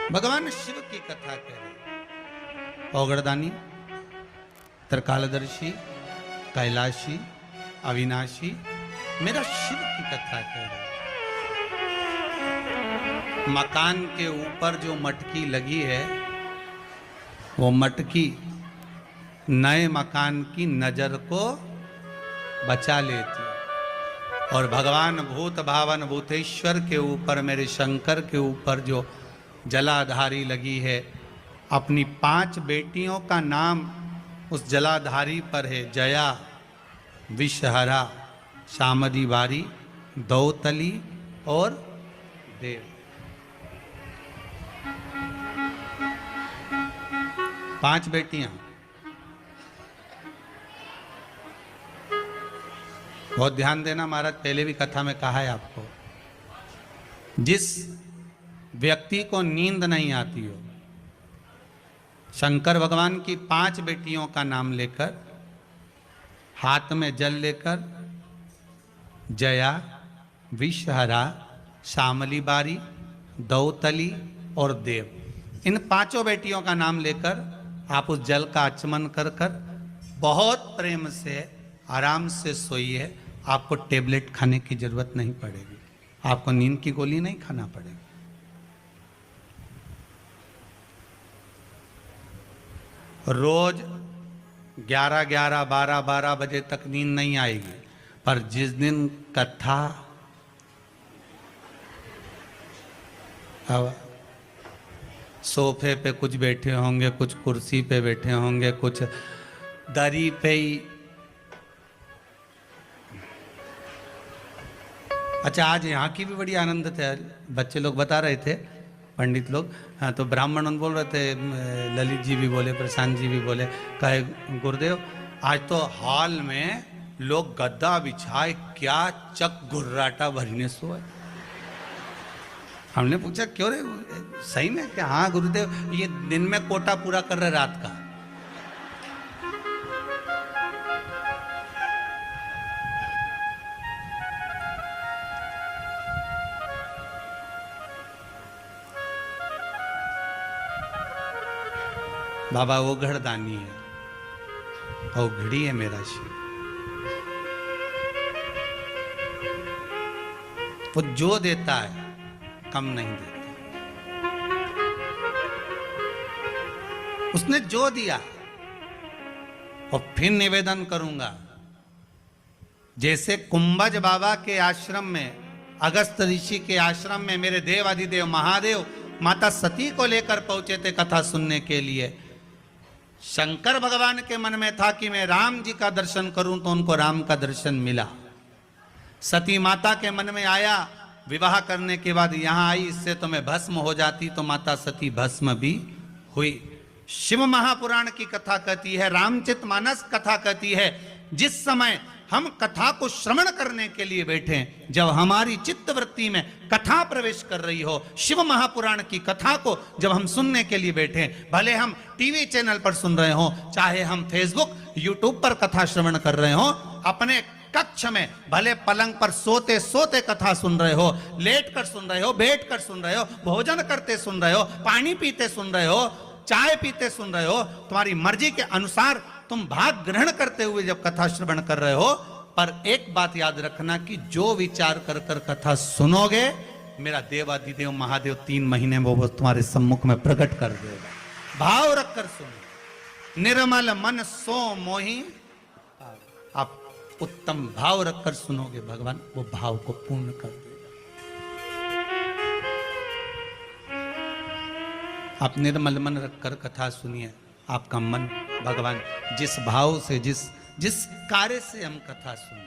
भगवान शिव की कथा कह रहे। औगड़दानी, त्रिकालदर्शी, कैलाशी, अविनाशी, मेरा शिव की कथा कह रहे। मकान के ऊपर जो मटकी लगी है, वो मटकी नए मकान की नजर को बचा लेती है। और भगवान भूत भावन भूतेश्वर के ऊपर, मेरे शंकर के ऊपर जो जलाधारी लगी है, अपनी 5 बेटियों का नाम उस जलाधारी पर है। जया, विषहरा, शामदी बारी, दौतली और देव। 5 बेटियां। बहुत ध्यान देना महाराज, पहले भी कथा में कहा है आपको, जिस व्यक्ति को नींद नहीं आती हो, शंकर भगवान की 5 बेटियों का नाम लेकर, हाथ में जल लेकर, जया, विषहरा, शामली बारी, दौतली और देव, इन 5 बेटियों का नाम लेकर आप उस जल का आचमन कर कर बहुत प्रेम से आराम से सोइए। आपको टेबलेट खाने की जरूरत नहीं पड़ेगी, आपको नींद की गोली नहीं खाना पड़ेगा। रोज 11-11, 12-12 बजे तक नींद नहीं आएगी, पर जिस दिन कथा सोफे पे कुछ बैठे होंगे, कुछ कुर्सी पे बैठे होंगे, कुछ दरी पे ही। अच्छा, आज यहाँ की भी बड़ी आनंद थे, बच्चे लोग बता रहे थे, पंडित लोग। हाँ, तो ब्राह्मण बोल रहे थे, ललित जी भी बोले, प्रशांत जी भी बोले, कहे गुरुदेव आज तो हॉल में लोग गद्दा बिछाए क्या चक गुर्राटा भरने सोए। हमने पूछा क्यों रे, सही में क्या? हाँ गुरुदेव, ये दिन में कोटा पूरा कर रहे रात का। बाबा ओघड़दानी है, ओघड़ी है मेरा शिव। वो जो देता है कम नहीं देता। उसने जो दिया, और फिर निवेदन करूंगा, जैसे कुंभज बाबा के आश्रम में, अगस्त ऋषि के आश्रम में मेरे देवाधिदेव महादेव माता सती को लेकर पहुंचे थे कथा सुनने के लिए। शंकर भगवान के मन में था कि मैं राम जी का दर्शन करूं, तो उनको राम का दर्शन मिला। सती माता के मन में आया, विवाह करने के बाद यहां आई, इससे तो मैं भस्म हो जाती, तो माता सती भस्म भी हुई। शिव महापुराण की कथा कहती है, रामचरितमानस कथा कहती है, जिस समय हम कथा को श्रवण करने के लिए बैठे, जब हमारी चित्त वृत्ति में कथा प्रवेश कर रही हो, शिव महापुराण की कथा को जब हम सुनने के लिए बैठे, भले हम टीवी चैनल पर सुन रहे हो, चाहे हम फेसबुक यूट्यूब पर कथा श्रवण कर रहे हो, अपने कक्ष में भले पलंग पर सोते सोते कथा सुन रहे हो, लेट कर सुन रहे हो, बैठ कर सुन रहे हो, भोजन करते सुन रहे हो, पानी पीते सुन रहे हो, चाय पीते सुन रहे हो, तुम्हारी मर्जी के अनुसार तुम भाग ग्रहण करते हुए जब कथा श्रवण कर रहे हो, पर एक बात याद रखना कि जो विचार कर कर कथा सुनोगे, मेरा देवाधिदेव महादेव 3 महीने में वो तुम्हारे सम्मुख में प्रकट कर देगा। भाव रखकर सुनो, निर्मल मन सो मोही। आप उत्तम भाव रखकर सुनोगे, भगवान वो भाव को पूर्ण कर देगा। आप निर्मल मन रखकर कथा सुनिए, आपका मन भगवान जिस भाव से, जिस कार्य से हम कथा सुने,